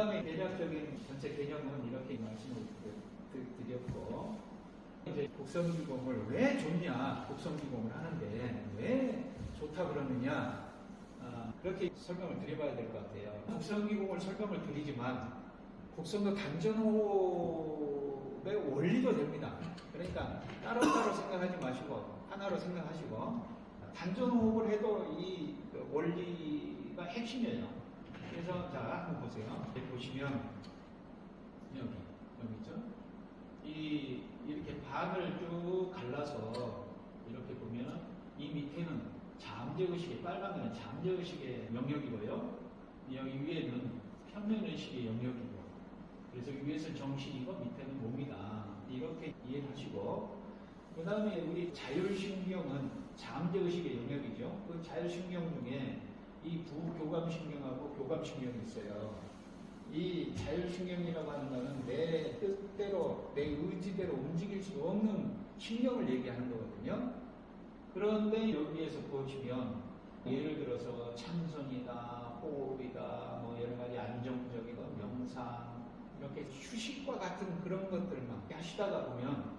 다음에 대략적인 전체 개념은 이렇게 말씀을 드렸고, 이제 곡선기공을 왜 좋냐, 곡선기공을 하는데 왜 좋다 그러느냐, 그렇게 설명을 드려봐야 될 것 같아요. 곡선기공을 설명을 드리지만 곡선도 단전호흡의 원리도 됩니다. 그러니까 따로따로 생각하지 마시고 하나로 생각하시고, 단전호흡을 해도 이 원리가 핵심이에요. 그래서 자, 한번 보세요. 보시면 여기 있죠? 이렇게 반을 쭉 갈라서 이렇게 보면 이 밑에는 잠재의식의, 빨간색은 잠재의식의 영역이고요. 여기 위에는 평면의식의 영역이고, 그래서 위에서는 정신이고 밑에는 몸이다. 이렇게 이해하시고, 그 다음에 우리 자율신경은 잠재의식의 영역이죠. 그 자율신경 중에 이 부교감신경하고 교감신경이 있어요. 이 자율신경이라고 하는 것은 내 뜻대로, 내 의지대로 움직일 수 없는 신경을 얘기하는 거거든요. 그런데 여기에서 보시면 예를 들어서 참선이다, 호흡이다, 뭐 여러 가지 안정적이다, 명상, 이렇게 휴식과 같은 그런 것들만 하시다가 보면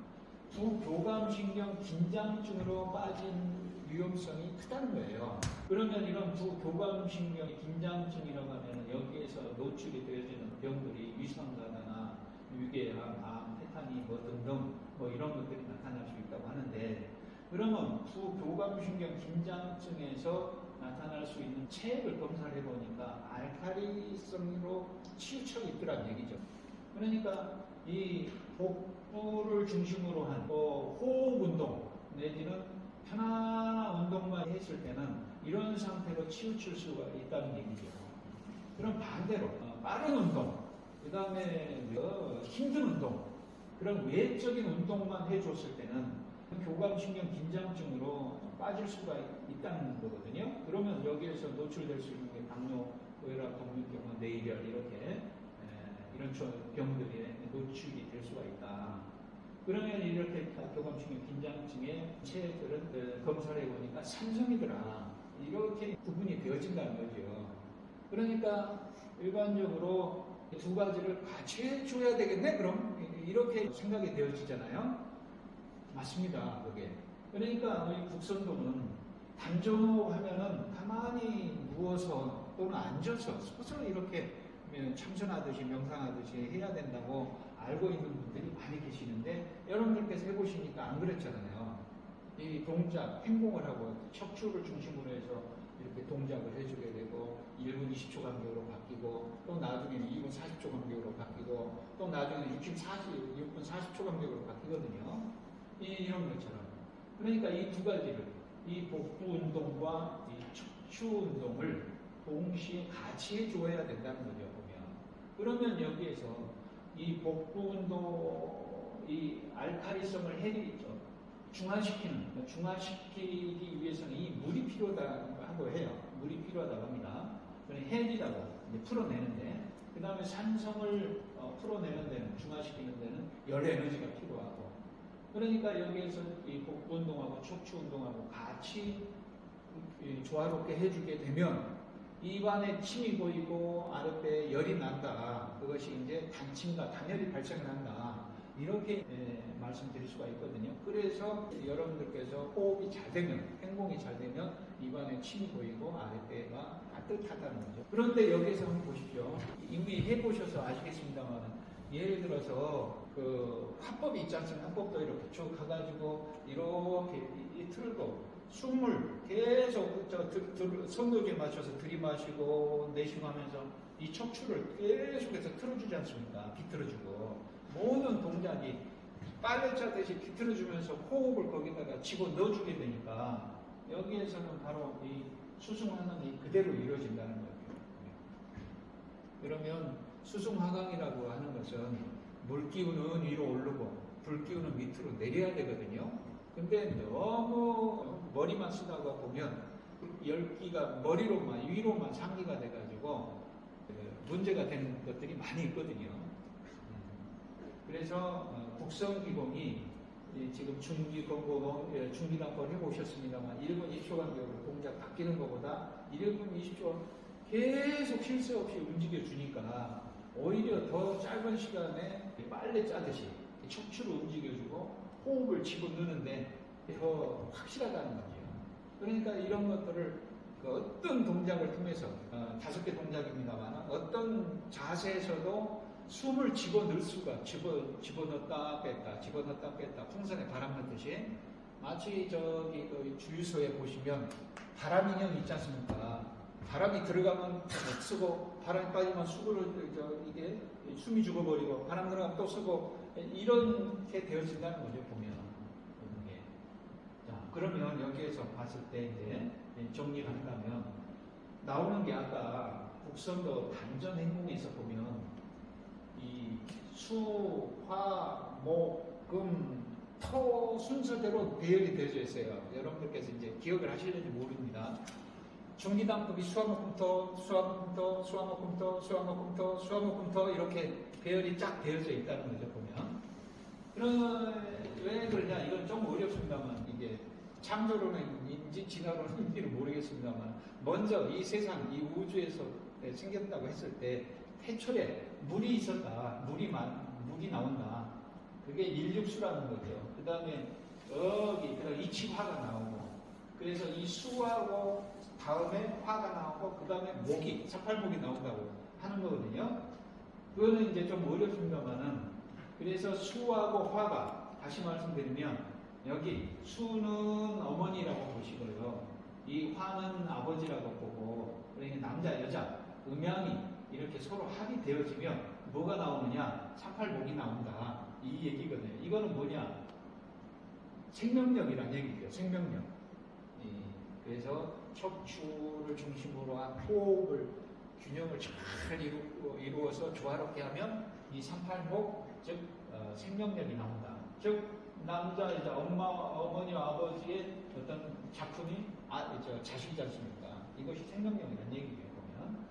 부교감신경 긴장증으로 빠진 위험성이 크다는 거예요. 그러면 이런 부교감신경 긴장증이라고 하면 여기에서 노출이 되어지는 병들이 위상가다나 위궤암, 암, 테타니 뭐 등등 뭐 이런 것들이 나타날 수 있다고 하는데, 그러면 부교감신경 긴장증에서 나타날 수 있는 체액을 검사를 해보니까 알칼리성으로 치우쳐 있더란 얘기죠. 그러니까 이 복부를 중심으로 한 호흡 운동 내지는 편안한 운동만 했을 때는 이런 상태로 치우칠 수가 있다는 얘기죠. 그럼 반대로 빠른 운동, 그 다음에 힘든 운동, 그런 외적인 운동만 해줬을 때는 교감신경 긴장증으로 빠질 수가 있다는 거거든요. 그러면 여기에서 노출될 수 있는 게 당뇨, 고혈압, 동맥경화, 뇌혈 이렇게 이런 병들이 노출이 될 수가 있다. 그러면 이렇게 교감신경 긴장증의 체액들은 검사를 해보니까 삼성이더라. 이렇게 구분이 되어진다는 거죠. 그러니까 일반적으로 두 가지를 같이 해줘야 되겠네? 그럼 이렇게 생각이 되어지잖아요. 맞습니다. 그게. 그러니까 이 국선도는 단전호흡 하면은 가만히 누워서 또는 앉아서 서서 이렇게 참선하듯이 명상하듯이 해야 된다고 알고 있는 분들이 많이 계시는데, 여러분들께서 해보시니까 안 그랬잖아요. 이 동작, 행동을 하고 척추를 중심으로 해서 이렇게 동작을 해주게 되고 1분 20초 간격으로 바뀌고, 또 나중에는 2분 40초 간격으로 바뀌고, 또 나중에는 6분 40초 간격으로 바뀌거든요. 이런 것처럼. 그러니까 이 두 가지를, 이 복부 운동과 이 척추 운동을 동시에 같이 해줘야 된다는 거죠, 보면. 그러면 여기에서 이 복부 운동, 이 알칼리성을 해드리죠. 중화시키기 위해서는 이 물이 필요하다고 해요. 물이 필요하다고 합니다. 해지라고 풀어내는데, 그 다음에 산성을 풀어내는 데는, 중화시키는 데는 열 에너지가 필요하고, 그러니까 여기에서 이 복부 운동하고 척추 운동하고 같이 조화롭게 해주게 되면 입안에 침이 보이고 아랫배에 열이 난다. 그것이 이제 단침과 단열이 발생을 한다. 이렇게 말씀드릴 수가 있거든요. 그래서 여러분들께서 호흡이 잘 되면, 행동이 잘 되면 입안에 침이 보이고 아랫배가 따뜻하다는 거죠. 그런데 여기에서 한번 보십시오. 이미 해보셔서 아시겠습니다만, 예를 들어서 그 화법이 있지 않습니까? 화법도 이렇게 쭉 가가지고 이렇게 틀고 숨을 계속 성도기에 맞춰서 들이마시고 내쉬고 하면서 이 척추를 계속해서 틀어주지 않습니까? 비틀어주고 모든 동작이 빨래 차듯이 비틀어주면서 호흡을 거기다가 집어 넣어주게 되니까 여기에서는 바로 이 수승하강이 그대로 이루어진다는 거예요. 그러면 수승하강이라고 하는 것은 물기운은 위로 오르고 불기운은 밑으로 내려야 되거든요. 근데 너무 머리만 쓰다가 보면 열기가 머리로만, 위로만 상기가 돼가지고 문제가 되는 것들이 많이 있거든요. 그래서 국성기공이 지금 중기단법 해보셨습니다만 1분 20초 간격으로 동작 바뀌는 것보다 1분 20초 계속 쉴 새 없이 움직여 주니까 오히려 더 짧은 시간에 빨래 짜듯이 척추를 움직여주고 호흡을 집어넣는데 더 확실하다는 거죠. 그러니까 이런 것들을 그 어떤 동작을 통해서 5개 동작입니다만 어떤 자세에서도 숨을 집어넣을 수가 집어넣었다 뺐다 집어넣었다 뺐다 풍선에 바람 넣듯이 마치 저기 그 주유소에 보시면 바람 인형 있지 않습니까? 바람이 들어가면 탁 쓰고 바람이 빠지면 이게 숨이 죽어버리고 바람 들어가면 또 쓰고 이렇게 되어진다는 거죠. 보면 이게. 자, 그러면 여기에서 봤을 때 이제 정리를 한다면 나오는 게 아까 국성도 단전 행공에서 보면 이 수, 화, 목, 금, 토 순서대로 배열이 되어져 있어요. 여러분들께서 이제 기억을 하실는지 모릅니다. 중기단법이 수화목금토, 수화목금토, 수화목금토, 수화목금토, 수화목금토 이렇게 배열이 쫙 되어져 있다는 거죠. 보면. 왜 그러냐? 이건 좀 어렵습니다만 이게 창조론인지 진화론인지는 모르겠습니다만 먼저 이 세상, 이 우주에서 생겼다고 했을 때 태초에 물이 있었다. 물이 나온다. 그게 일육수라는 거죠. 그 다음에 이치화가 나오고 그래서 이 수하고 다음에 화가 나오고 그 다음에 목이 38목이 나온다고 하는 거거든요. 그거는 이제 좀 어렵습니다만은 그래서 수하고 화가 다시 말씀드리면 여기 수는 어머니라고 보시고요. 이 화는 아버지라고 보고 그러니까 남자 여자 음양이 이렇게 서로 합이 되어지면 뭐가 나오느냐? 38목이 나온다. 이 얘기거든요. 이거는 뭐냐? 생명력이란 얘기죠. 생명력. 그래서 척추를 중심으로 한 호흡을 균형을 잘 이루어서 조화롭게 하면 이 38목 즉 생명력이 나온다. 즉 남자 이제 어머니와 아버지의 어떤 작품이 자식이지 않습니까? 이것이 생명력이라는 얘기예요. 보면.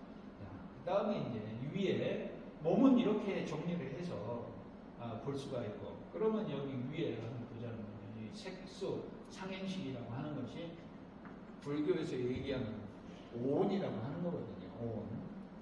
그 다음에 이제 위에 몸은 이렇게 정리를 해서 볼 수가 있고 그러면 여기 위에 한번 보자면 이 색소 상행식이라고 하는 것이 불교에서 얘기하는 오온이라고 하는 거거든요. 오온.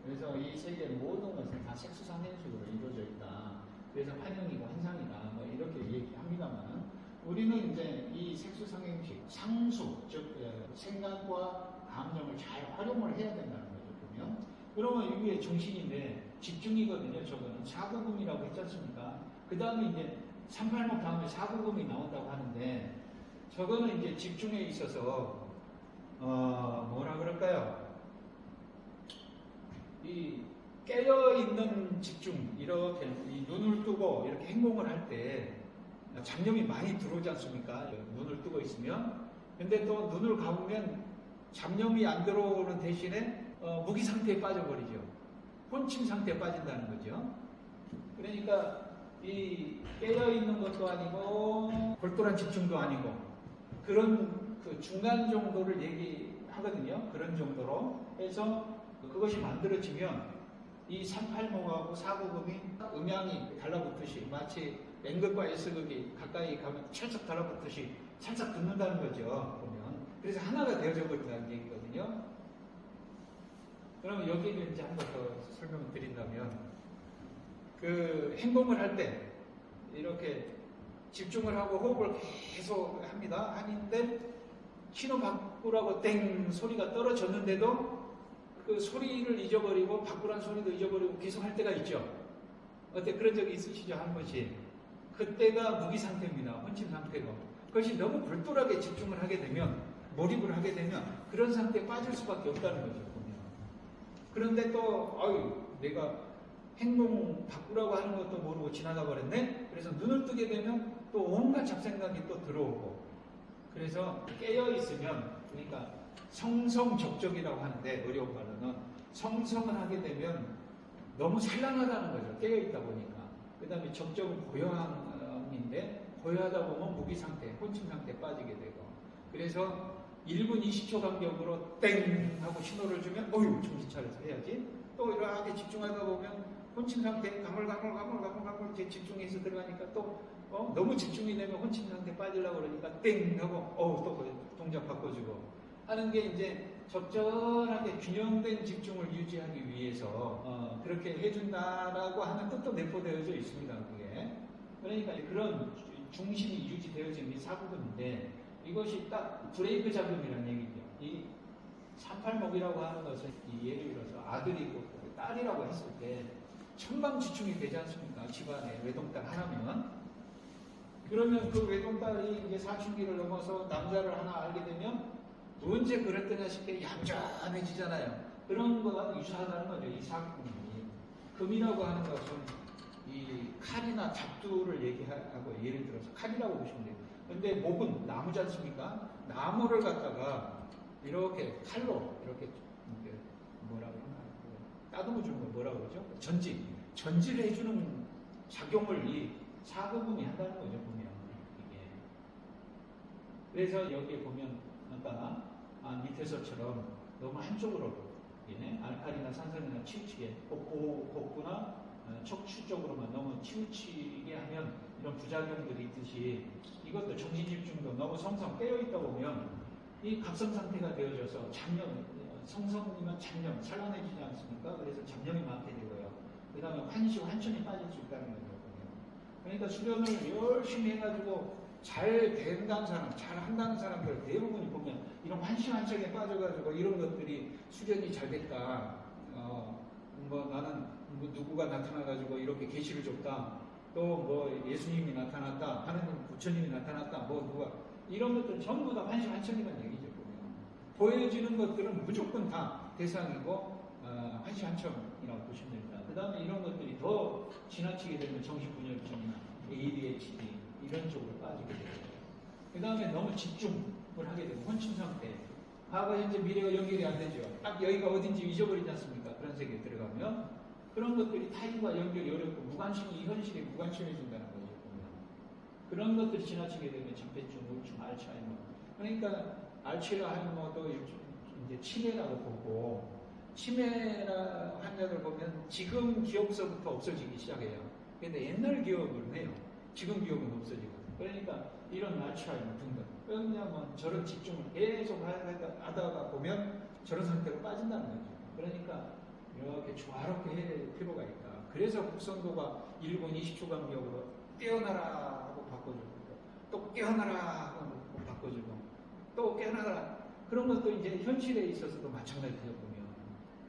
그래서 이 세계의 모든 것은 다 색소 상행식으로 이루어져 있다. 그래서 환영이고 환상이다. 뭐 이렇게 얘기합니다만 우리는 이제 이 색소 상행식 상수 즉 생각과 감정을 잘 활용을 해야 된다는 거죠. 보면. 그러면 위에 정신인데 집중이거든요. 저거는 사구금이라고 했지 않습니까? 그 다음에 이제 38목 다음에 사구금이 나온다고 하는데 저거는 이제 집중에 있어서 뭐라 그럴까요? 이 깨어있는 집중 이렇게 이 눈을 뜨고 이렇게 행동을 할 때 잡념이 많이 들어오지 않습니까? 눈을 뜨고 있으면 근데 또 눈을 감으면 잡념이 안 들어오는 대신에 무기 상태에 빠져버리죠. 혼침 상태에 빠진다는 거죠. 그러니까 이 깨어있는 것도 아니고 골똘한 집중도 아니고 그런 그 중간 정도를 얘기하거든요. 그런 정도로 해서 그것이 만들어지면 이 38목하고 사구금이 음양이 달라붙듯이 마치 N극과 S극이 가까이 가면 철썩 달라붙듯이 살짝 붙는다는 거죠. 보면. 그래서 하나가 되어져 버린다는 얘기거든요. 그러면 여기를 이제 한 번 더 설명을 드린다면 그 행동을 할 때 이렇게 집중을 하고 호흡을 계속 합니다. 하는데 신호 바꾸라고 땡 소리가 떨어졌는데도 그 소리를 잊어버리고 바꾸란 소리도 잊어버리고 계속 할 때가 있죠. 어때 그런 적이 있으시죠? 한 번씩. 그때가 무기 상태입니다. 혼침 상태로. 그것이 너무 골똘하게 집중을 하게 되면 몰입을 하게 되면 그런 상태에 빠질 수밖에 없다는 거죠. 보면. 그런데 또 내가 행동 바꾸라고 하는 것도 모르고 지나가 버렸네. 그래서 눈을 뜨게 되면 또 온갖 잡생각이 또 들어오고 그래서 깨어 있으면 그러니까 성성적적이라고 하는데 어려운 말로는 성성을 하게 되면 너무 산란하다는 거죠. 깨어 있다 보니까. 그 다음에 적적은 고요함인데 고요하다 보면 무기 상태, 혼침 상태에 빠지게 되고 그래서 1분 20초 간격으로 땡 하고 신호를 주면 정신 차려서 해야지. 또 이렇게 집중하다 보면 혼침 상태 가물가물 이제 집중해서 들어가니까 또 너무 집중이 되면 혼침 상태 빠지려고 그러니까 땡 하고 또 동작 바꿔주고 하는 게 이제 적절하게 균형된 집중을 유지하기 위해서 그렇게 해준다라고 하는 뜻도 내포되어져 있습니다. 그게. 그러니까 그런 중심이 유지되어진 이 사부근인데 이것이 딱 브레이크 작용이라는 얘기죠. 이 38목이라고 하는 것은 예를 들어서 아들이 있고 딸이라고 했을 때 천방지축이 되지 않습니까? 집안에 외동딸 하나면. 그러면 그 외동딸이 이제 사춘기를 넘어서 남자를 하나 알게 되면 언제 그랬더냐 싶게 얌전해지잖아요. 그런 거와 유사하다는 거죠. 이 사금이. 금이라고 하는 것은 이 칼이나 잡두를 얘기하고 예를 들어서 칼이라고 보시면 돼요. 근데 목은 나무지 않습니까? 나무를 갖다가 이렇게 칼로 이렇게 뭐라 그러나 따듬어 주는 거 뭐라 그러죠? 전지를 해주는 작용을 이 사금이 한다는 거죠. 보면 이게. 그래서 여기에 보면 아까 밑에서처럼 너무 한쪽으로 알칼리나 산성이나 치우치게 복부나 척추 쪽으로만 너무 치우치게 하면 이런 부작용들이 있듯이 이것도 정신집중도 너무 성성 깨어있다 보면 이 각성 상태가 되어져서 잡념, 성성이면 잡념, 산란해지지 않습니까? 그래서 잡념이 많게 되고요. 그 다음에 환청이 빠질 수 있다는 거죠. 그러니까 수련을 열심히 해가지고 잘 된다는 사람, 잘 한다는 사람들 대부분이 보면 이런 환청에 빠져가지고 이런 것들이 수련이 잘 됐다. 나는 누구가 나타나가지고 이렇게 계시를 줬다. 또 예수님이 나타났다. 하느님 부처님이 나타났다. 누가 이런 것들 전부 다 환청이라는 얘기죠. 보면 보여지는 것들은 무조건 다 대상이고 환청이라고 보시면 됩니다. 그 다음에 이런 것들이 더 지나치게 되면 정신분열증이나 ADHD 이런 쪽으로 빠지게 되고요. 그 다음에 너무 집중을 하게 되고 혼침 상태. 과거, 현재, 미래가 연결이 안 되죠. 딱 여기가 어딘지 잊어버리지 않습니까? 그런 세계에 들어가면 그런 것들이 타인과 연결이 어렵고 이 현실에 무관심해진다는 거죠. 보면. 그런 것들이 지나치게 되면 장폐증, 우울증, 알츠하이머. 그러니까 알츠하이머도 이제 치매라고 보고 치매 환자들 보면 지금 기억서부터 없어지기 시작해요. 근데 옛날 기억을 해요. 지금 기억은 없어지고. 그러니까 이런 알츠하이머 등등. 왜냐하면 저런 집중을 계속 하다가 보면 저런 상태로 빠진다는 거죠. 그러니까 이렇게 조화롭게 해야 될 필요가 있다. 그래서 국선도가 1분 20초 간격으로 깨어나라 하고 바꿔주고 또 깨어나라 하고 바꿔주고 또 깨어나라. 그런 것도 이제 현실에 있어서도 마찬가지죠. 보면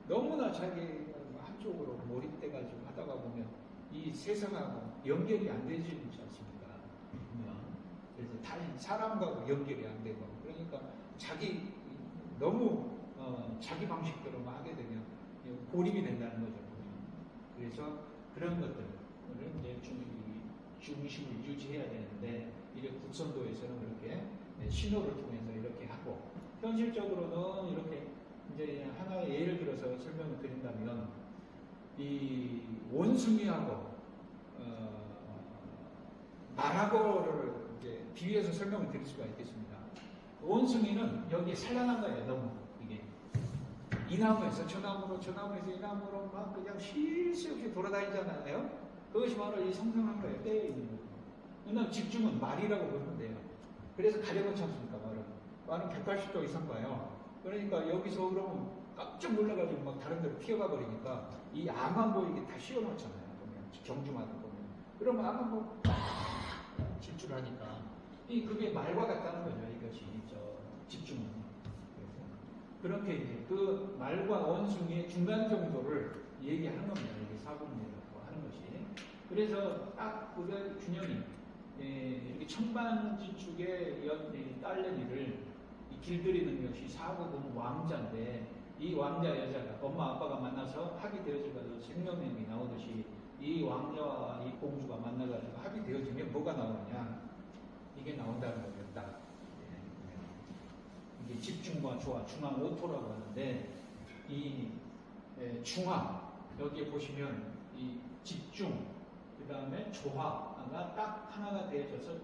너무나 자기 한쪽으로 몰입돼가지고 하다가 보면 이 세상하고 연결이 안 되지 않습니까? 그래서 타인 사람과도 연결이 안 되고 그러니까 너무 자기 방식대로만 하게 되면 고립이 된다는 거죠. 그래서 그런 것들을 이제 중심을 유지해야 되는데 이게 국선도에서는 그렇게 신호를 통해서 이렇게 하고 현실적으로는 이렇게 이제 하나의 예를 들어서 설명을 드린다면 이 원숭이하고 말하고를 이제 비유해서 설명을 드릴 수가 있겠습니다. 원숭이는 여기에 산란한 거예요. 너무 이게 이 나무에서 저 나무로 이 나무로 막 그냥 쉴 새 없이 돌아다니잖아요. 그것이 바로 이 성성한 거예요. 때에 있는 거예요. 그다음 집중은 말이라고 보면 돼요. 그래서 가려고 참습니까? 말은 180도 이상 봐요. 그러니까 여기서 그러면 깜짝 놀라가지고 막 다른 데로 튀어가 버리니까 이 암만 보이게 다 씌워놓잖아요. 보면 경주마다 보면. 그러면 암만 보고 막 질주하니까 그게 말과 같다는 거죠. 이것이 집중은. 그렇게 이제 그 말과 원숭이의 중간 정도를 얘기하는 겁니다. 이게 사분이라고 하는 것이. 그래서 딱 그 균형이 이렇게 천반지축의 딸내미를 길들이는 것이 사국은 왕자인데 이 왕자 여자가 엄마 아빠가 만나서 합이 되어져가지고 생명력이 나오듯이 이 왕자와 이 공주가 만나가지고 합이 되어지면 뭐가 나오느냐 이게 나온다는 거죠. 딱 이게 집중과 조화, 중앙 오토라고 하는데 이 중화 여기에 보시면 이 집중 그 다음에 조화가 딱 하나가 되어져서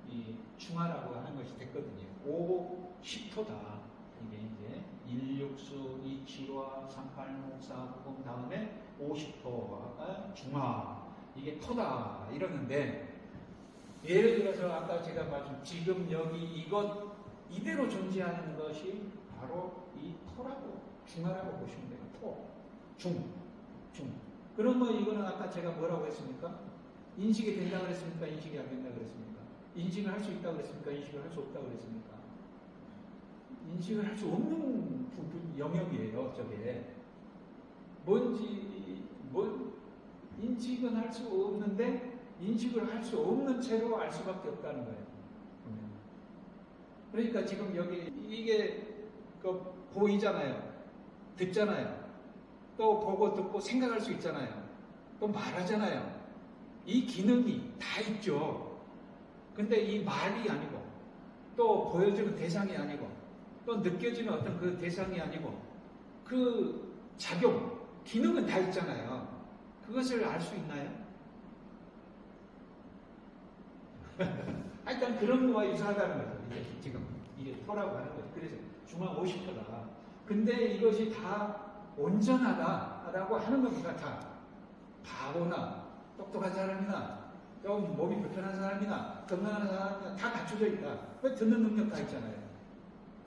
이 중화라고 하는 것이 됐거든요. 5, 10토다. 이게 이제 1육수, 2치화, 38목, 4구금 다음에 50토가 중화. 이게 토다. 이러는데 예를 들어서 아까 제가 말씀 지금 여기 이것 이대로 존재하는 것이 바로 이 토라고, 중화라고 보시면 돼요. 토, 중. 그러면 이거는 아까 제가 뭐라고 했습니까? 인식이 된다 그랬습니까? 인식이 안 된다 그랬습니까? 인식을 할 수 있다 그랬습니까? 인식을 할 수 없다 그랬습니까? 인식을 할 수 없는 부분, 영역이에요, 저게. 인식은 할 수 없는데, 인식을 할 수 없는 채로 알 수밖에 없다는 거예요. 그러니까 지금 여기, 이게, 보이잖아요. 듣잖아요. 또 보고 듣고 생각할 수 있잖아요. 또 말하잖아요. 이 기능이 다 있죠. 근데 이 말이 아니고, 또 보여주는 대상이 아니고, 또 느껴지는 어떤 그 대상이 아니고, 그 작용, 기능은 다 있잖아요. 그것을 알 수 있나요? 하여튼 그런 거와 유사하다는 거죠. 이게 지금 이게 토라고 하는 거죠. 그래서 중앙 50토다. 근데 이것이 다 온전하다라고 하는 겁니다. 다 바보나 똑똑한 사람이나 좀 몸이 불편한 사람이나 건강한 사람이나 다 갖춰져 있다. 왜 듣는 능력 다 있잖아요.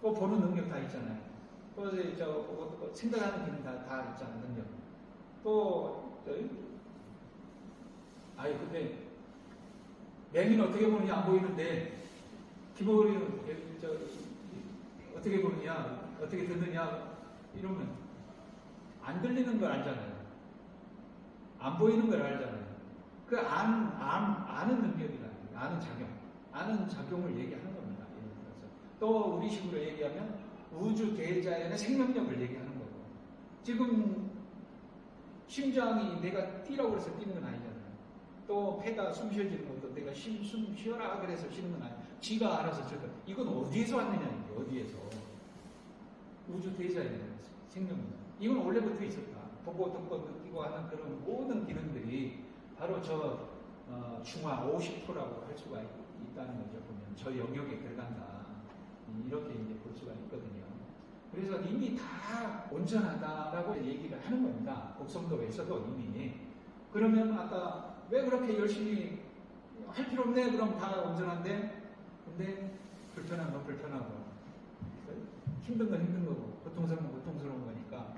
또 보는 능력 다 있잖아요. 또 생각하는 기능 다 있잖아요. 능력. 또 근데 맹이는 어떻게 보느냐 안 보이는데 기본으로 어떻게 보느냐 어떻게 듣느냐 이러면 안 들리는 걸 알잖아요. 안 보이는 걸 알잖아요. 그 아는 능력이다. 아는 작용을 얘기하는 겁니다. 또 우리식으로 얘기하면 우주 대자연의 생명력을 얘기하는 거고. 지금 심장이 내가 뛰라고 해서 뛰는 건 아니잖아요. 또 폐가 숨 쉬어지는 것도 내가 숨 쉬어라 그래서 쉬는 건 아니에요. 지가 알아서 이건 어디에서 왔느냐 이게 어디에서. 우주 대자연의 생명력. 이건 원래부터 있었다. 보고 듣고 느끼고 하는 그런 모든 기능들이 바로 저 중화 50%라고 할 수가 있다는 거죠. 보면 저 영역에 들어간다. 이렇게 이제 볼 수가 있거든요. 그래서 이미 다 온전하다라고 얘기를 하는 겁니다. 곡성도에서도 이미. 그러면 아까 왜 그렇게 열심히 할 필요 없네? 그럼 다 온전한데? 근데 불편한 건 불편하고 힘든 건 힘든 거고 고통스러운 건 고통스러운 거니까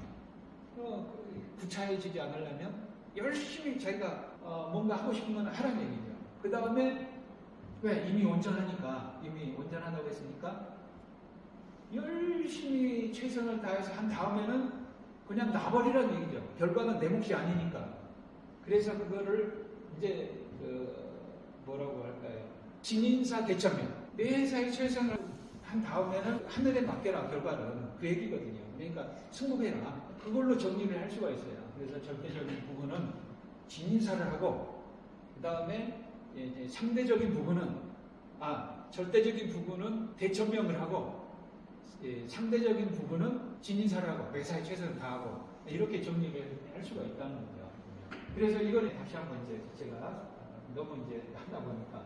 구차해지지 않으려면 열심히 자기가 뭔가 하고 싶은 건 하라는 얘기죠. 그 다음에 왜? 이미 온전하니까 이미 온전하다고 했으니까 열심히 최선을 다해서 한 다음에는 그냥 놔버리라는 얘기죠. 결과는 내 몫이 아니니까. 그래서 그거를 이제 뭐라고 할까요? 진인사 대천명. 매사에 최선을 한 다음에는 하늘에 맡겨라. 결과는 그 얘기거든요. 그러니까 승복해라. 그걸로 정리를 할 수가 있어요. 그래서 절대적인 부분은 진인사를 하고 그 다음에 이제 상대적인 부분은 절대적인 부분은 대천명을 하고 상대적인 부분은 진인사를 하고 매사에 최선을 다하고 이렇게 정리를 할 수가 있다는 거죠. 그래서 이거는 다시 한번 이제 제가 너무 이제 하다 보니까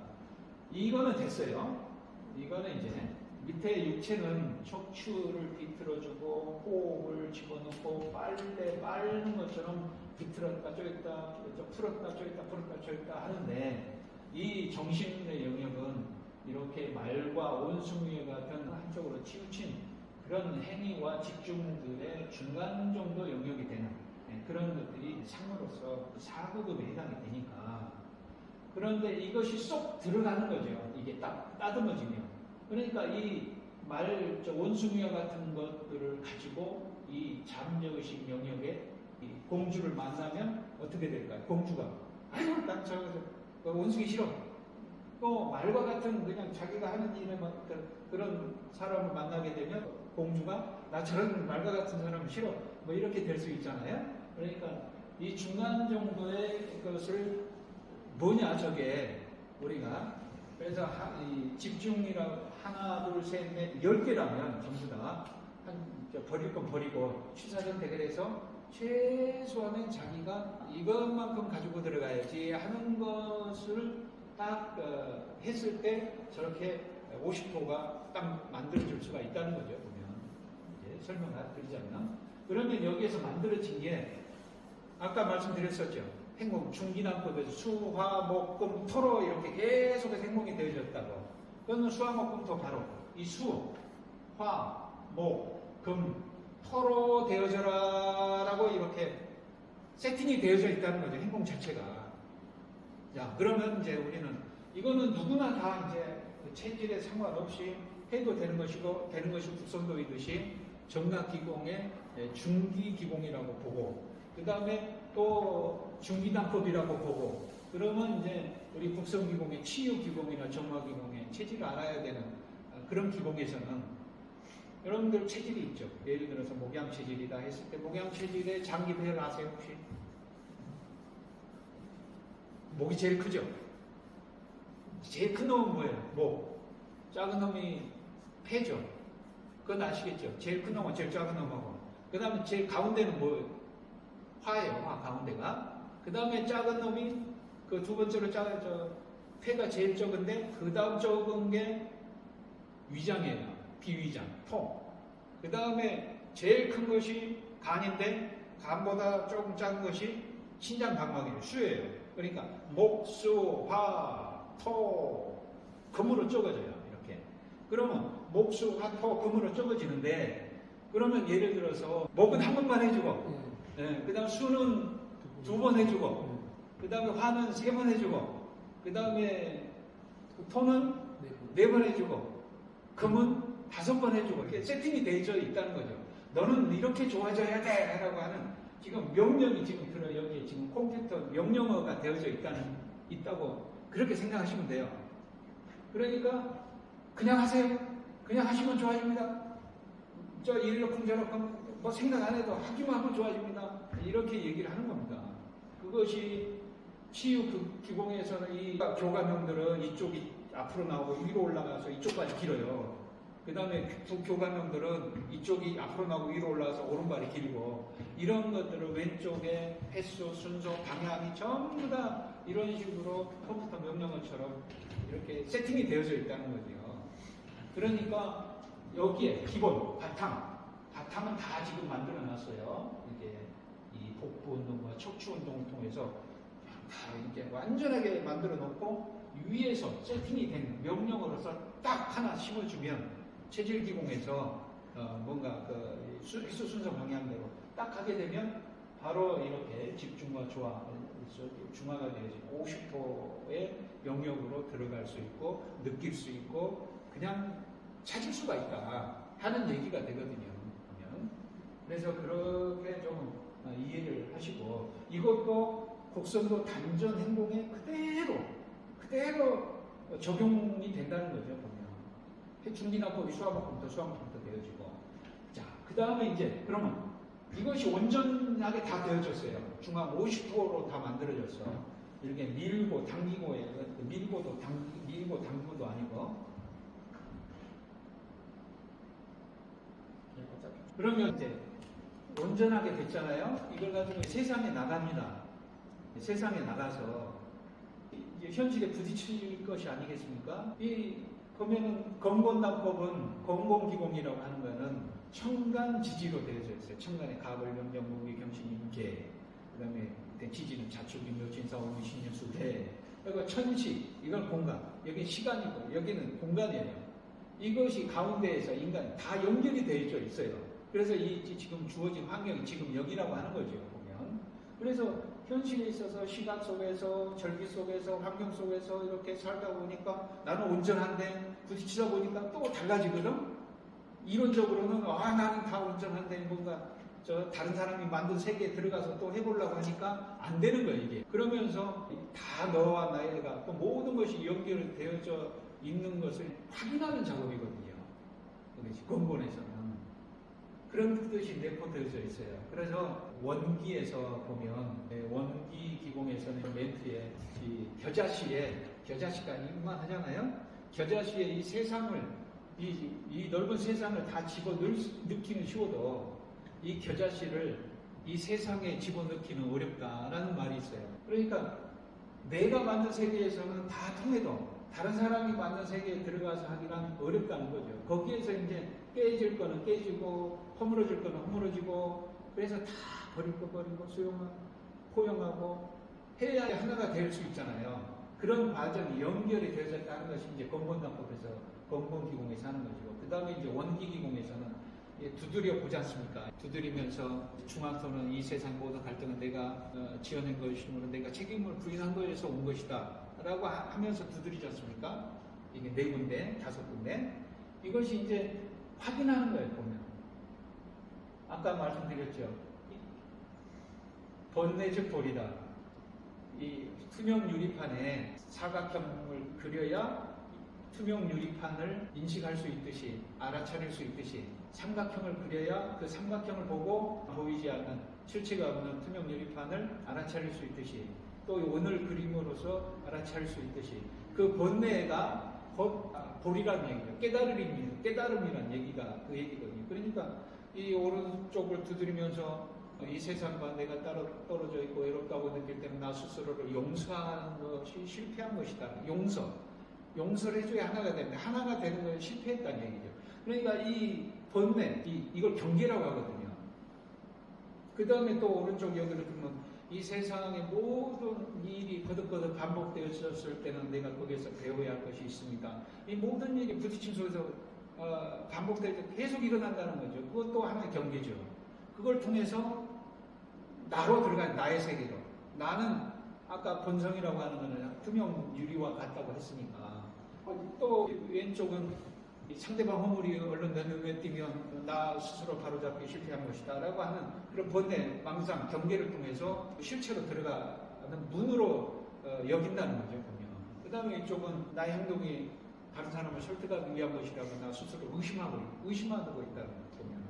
이거는 됐어요. 이거는 이제 밑에 육체는 척추를 비틀어주고 호흡을 집어넣고 빨래 빨는 것처럼 비틀었다 쪼였다 풀었다 쪼였다 하는데 이 정신의 영역은 이렇게 말과 원숭이 같은 한쪽으로 치우친 그런 행위와 집중들의 중간 정도 영역이 되는 그런 것들이 상으로서 사구급에 해당이 되니까. 그런데 이것이 쏙 들어가는 거죠. 이게 딱 따듬어지면. 그러니까 이 원숭이와 같은 것들을 가지고 이 잠재의식 영역에 이 공주를 만나면 어떻게 될까요? 공주가 난 원숭이 싫어. 또 말과 같은 그냥 자기가 하는 일에 그런 사람을 만나게 되면 공주가 나 저런 말과 같은 사람은 싫어. 뭐 이렇게 될 수 있잖아요. 그러니까 이 중간 정도의 것을 뭐냐 저게 우리가 그래서 이 집중이라고 하나 둘 셋 넷 10개라면 전부 다 버릴 건 버리고 취사전 대결에서 최소한은 자기가 이것만큼 가지고 들어가야지 하는 것을 딱 했을 때 저렇게 50호가 딱 만들어질 수가 있다는 거죠. 보면 이제 설명을 드리지 않나? 그러면 여기에서 만들어진 게 아까 말씀드렸었죠. 행공 중기난법에서 수화목금 토로 이렇게 계속해서 행공이 되어졌다고. 그러면 수화목금토 바로 이 수, 화, 목, 금, 토로 되어져라라고 이렇게 세팅이 되어져 있다는 거죠. 행공 자체가. 자, 그러면 이제 우리는 이거는 누구나 다 이제 그 체질에 상관없이 해도 되는 것이고 되는 것이 국선도이듯이 정락기공의 중기기공이라고 보고 그 다음에 또 중기단법이라고 보고 그러면 이제 우리 국선기공의 치유기공이나 정화기공의 체질을 알아야 되는 그런 기공에서는 여러분들 체질이 있죠. 예를 들어서 목양체질이다 했을 때 목양체질의 장기배열 아세요 혹시? 목이 제일 크죠? 제일 큰 놈은 뭐예요? 목. 작은 놈이 폐죠. 그건 아시겠죠? 제일 큰 놈은 제일 작은 놈하고. 그 다음에 제일 가운데는 뭐예요? 화예요. 화 가운데가. 그 다음에 작은 놈이 그 두 번째로 폐가 제일 적은데 그 다음 적은 게 위장이에요. 비위장, 통. 그 다음에 제일 큰 것이 간인데 간보다 조금 작은 것이 신장방광이에요. 수예요. 그러니까 목, 수, 화, 토, 금으로 적어져요. 이렇게. 그러면 목, 수, 화, 토, 금으로 적어지는데 그러면 예를 들어서 목은 한 번만 해주고 그 다음 수는 두 번 해주고 그 다음에 화는 세 번 해주고 그 다음에 토는 네 번 해주고 금은 5번 해주고 이렇게 세팅이 되어 있다는 거죠. 너는 이렇게 좋아져야 돼 라고 하는 지금 명령이 지금 여기에 지금 컴퓨터 명령어가 되어져 있다고 그렇게 생각하시면 돼요. 그러니까 그냥 하세요. 그냥 하시면 좋아집니다. 저 이렇쿵 저렇쿵 뭐 생각 안 해도 하기만 하면 좋아집니다. 이렇게 얘기를 하는 겁니다. 그것이 치유 기공에서는 이 교감형들은 이쪽이 앞으로 나오고 위로 올라가서 이쪽까지 길어요. 그 다음에 교감형들은 이쪽이 앞으로 나오고 위로 올라가서 오른발이 길고 이런 것들을 왼쪽에 횟수, 순서, 방향이 전부 다 이런 식으로 컴퓨터 명령어처럼 이렇게 세팅이 되어져 있다는 거죠. 그러니까 여기에 기본, 바탕은 다 지금 만들어 놨어요. 이게 이 복부 운동과 척추 운동을 통해서 다 이렇게 완전하게 만들어 놓고 위에서 세팅이 된 명령어로서 딱 하나 심어주면 체질 기공에서 뭔가 그 횟수 순서 방향대로 딱 하게 되면 바로 이렇게 집중과 중화가 되어지고 50%의 영역으로 들어갈 수 있고 느낄 수 있고 그냥 찾을 수가 있다 하는 얘기가 되거든요. 그래서 그렇게 좀 이해를 하시고 이것도 곡선도 단전 행동에 그대로 적용이 된다는 거죠. 보면 중기납법이 수화목부터 되어지고 자, 그 다음에 이제 그러면 이것이 온전하게 다 되어졌어요. 중앙 50%로 다 만들어졌어. 이렇게 밀고 당기고에 밀고 당기고도 아니고 그러면 이제 온전하게 됐잖아요. 이걸 가지고 세상에 나갑니다. 세상에 나가서 이제 현실에 부딪힐 것이 아니겠습니까? 이 보면은 건곤납법은 건곤기공이라고 하는 거는 천간지지로 되어져 있어요. 천간에 가벌, 명령, 무기, 경신, 임계. 그 다음에 지지는 자축, 임묘, 진사, 오미, 신년, 수대. 그리고 천시, 이건 공간. 여기 시간이고 여기는 공간이에요. 이것이 가운데에서 인간이 다 연결이 되어져 있어요. 그래서 이 지금 주어진 환경이 지금 여기라고 하는 거죠. 보면. 그래서 현실에 있어서 시각 속에서 절기 속에서 환경 속에서 이렇게 살다 보니까 나는 온전한데 부딪히다 보니까 또 달라지거든. 이론적으로는 나는 다 온전한데 뭔가 다른 사람이 만든 세계에 들어가서 또 해보려고 하니까 안 되는 거예요. 이게. 그러면서 다 너와 나이가 또 모든 것이 연결되어져 있는 것을 확인하는 작업이거든요. 근본에서는. 그런 뜻이 내포되어져 있어요. 그래서 원기에서 보면 원기 기공에서는 멘트에 이 겨자씨가 이만 하잖아요. 겨자씨에 이 세상을 이 넓은 세상을 다 집어넣기는 쉬워도 이 겨자씨를 이 세상에 집어넣기는 어렵다라는 말이 있어요. 그러니까 내가 만든 세계에서는 다 통해도 다른 사람이 만든 세계에 들어가서 하기는 어렵다는 거죠. 거기에서 이제 깨질 거는 깨지고 허물어질 거는 허물어지고 그래서 다 버릴 거 버리고 포용하고 해야 하나가 될 수 있잖아요. 그런 과정이 연결이 되어졌다는 것이 이제 건곤납법에서 건곤기공에서 하는 것이고 그 다음에 이제 원기기공에서는 두드려 보지 않습니까? 두드리면서 중앙선은 이 세상 모든 갈등은 내가 지어낸 것이므로 내가 책임을 부인한 것에서 온 것이다 라고 하면서 두드리지 않습니까? 이게 4군데, 5군데. 이것이 이제 확인하는 거예요, 보면. 아까 말씀드렸죠. 번뇌 즉 볼이다. 이 투명 유리판에 사각형을 그려야 투명 유리판을 인식할 수 있듯이, 알아차릴 수 있듯이, 삼각형을 그려야 그 삼각형을 보고 보이지 않는 실체가 없는 투명 유리판을 알아차릴 수 있듯이, 또 오늘 그림으로서 알아차릴 수 있듯이, 그 번뇌가 볼이라는 얘기죠. 깨달음이라는 얘기가 그 얘기거든요. 그러니까 이 오른쪽을 두드리면서 이 세상과 내가 따로 떨어져 있고 외롭다고 느낄 때는 나 스스로를 용서하는 것이 실패한 것이다. 용서를 해줘야 하나가 되는데 하나가 되는 건 실패했다는 얘기죠. 그러니까 이 번뇌, 이걸 경계라고 하거든요. 그 다음에 또 오른쪽 여기를 보면 이 세상의 모든 일이 거듭거듭 반복되었을 때는 내가 거기에서 배워야 할 것이 있습니다. 이 모든 일이 부딪힘 속에서 반복될 때 계속 일어난다는 거죠. 그것도 하나의 경계죠. 그걸 통해서 나로 들어간 나의 세계로. 나는 아까 본성이라고 하는 거는 투명 유리와 같다고 했으니까. 또 왼쪽은 상대방 허물이 얼른 내 눈에 띄면 나 스스로 바로잡기 실패한 것이다 라고 하는 그런 번뇌, 망상, 경계를 통해서 실체로 들어가는 문으로 여긴다는 거죠, 보면. 그 다음에 이쪽은 나의 행동이 다른 사람을 설득하기 위한 것이라고 나 스스로 의심하고 있다는 거 보면.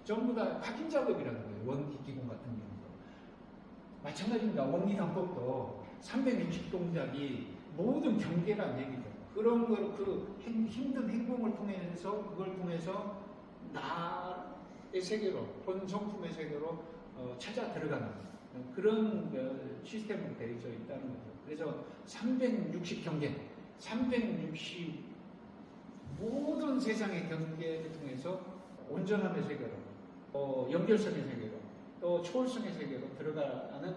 전부 다 확인 작업이라는 거예요, 원기 기공 같은 경우도. 마찬가지입니다. 원기당법도 360동작이 모든 경계란 얘기죠. 그런 걸, 힘든 행동을 통해서, 그걸 통해서 나의 세계로, 본성품의 세계로 찾아 들어가는 그런 시스템으로 되어 있다는 거죠. 그래서 360 경계, 360 모든 세상의 경계를 통해서 온전함의 세계로, 연결성의 세계로, 또 초월성의 세계로 들어가는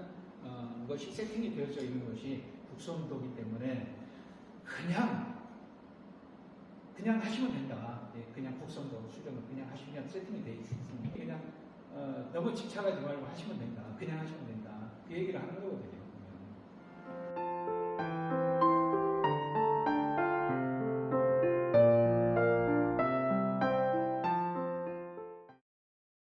것이 세팅이 되어져 있는 것이 북선도기 때문에 그냥 하시면 된다. 그냥 북선도 수정을 그냥 하시면 세팅이 되어 있습니다. 그냥 너무 집착하지 말고 하시면 된다. 그냥 하시면 된다. 그 얘기를 하는 거거든요.